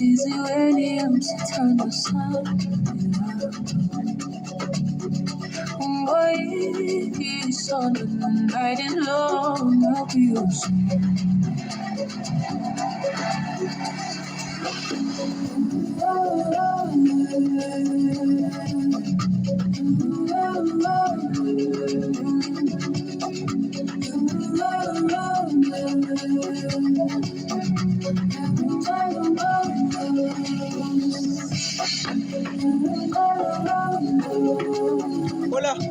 Easy Williams, turn the sun. Boy, he's on the night and long. I'll be your Hola.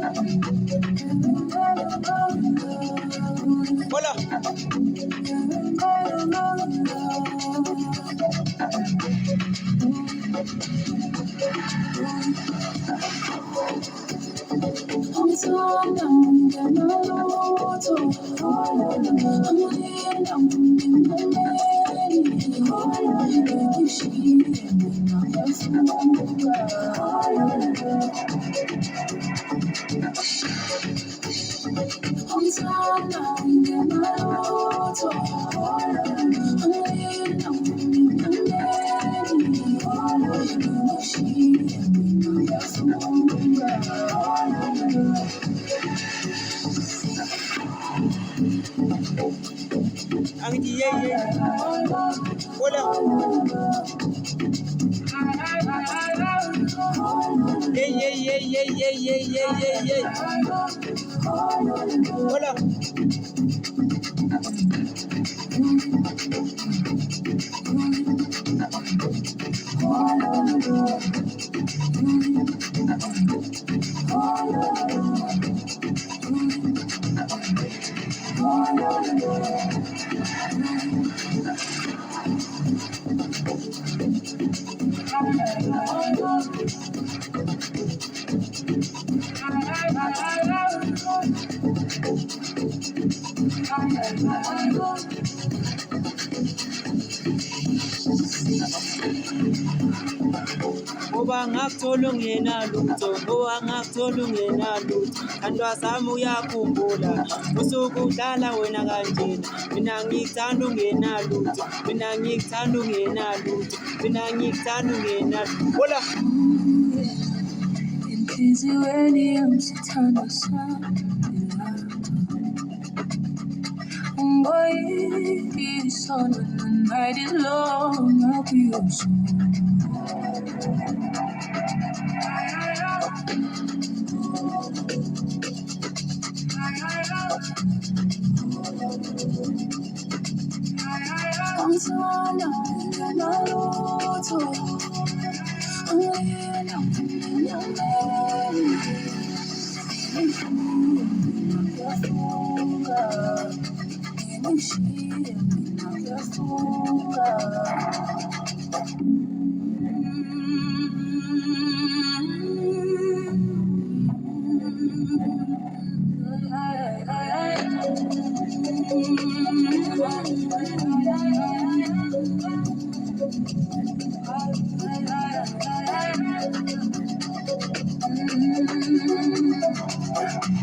Hola. Ang yay. Hola. Yay. Hola. Ngakuthola ungena lutho andwasami uyakhumbula usuku udlala wena kanjena mina ngikuthanda ungena lutho hola Easy Williams, turn the sun. Boy, he's on the night is long. I'll be your soul.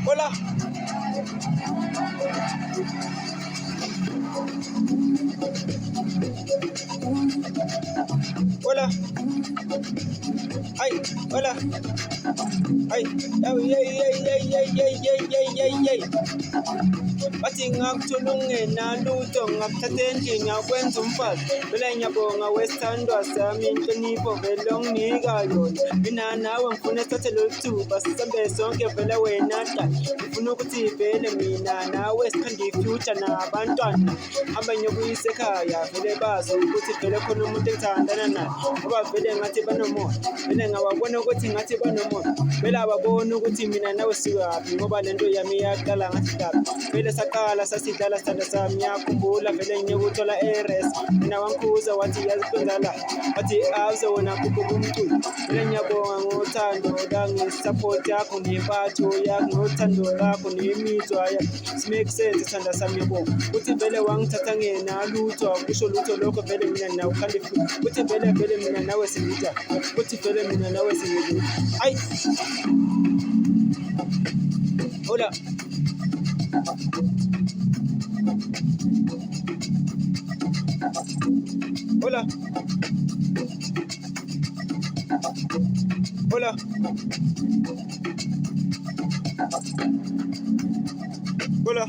Hola. Hola. Ay, hola. Ay, yay. Bathi ngakuthola ungena lutho ngakuthatha endlini ngakwenza umfazi vele ngiyabonga wesithandwa sami inhlonipho vele onginika yona mina nawe ngifuna sithathe lolu thuba sisambe sonke vele wena qala ngifuna ukuthi vele mina nawe sikhande i-future nabantwana hamba ngiyokuyisa ekhaya vele bazi ukuthi vele khona umuntu engithandana naye ngoba vele ngathi banomoya vele ngawabona ukuthi ngathi banomoya vele ababona ukuthi mina nawe siwaphi ngoba lento yami yaqala ngasidaba vele saqala sasidlala sithanda sami ngiyakhumbula vele ngiyokuthola eres mina wankhuza wathi yazikwenzala wathi awuze wona kukho kumculo vele ngiyabonga ngothando langesapoti yakho nempatho yakho ngothando lakho nemizwa yakho smake sense sithanda sami yabonga uthi vele wangithatha ngena lutho akusho lutho lokho vele mina nawe khandi uthi vele mina nawe sinita uthi vele mina nawe sinita ay hola hola hola hola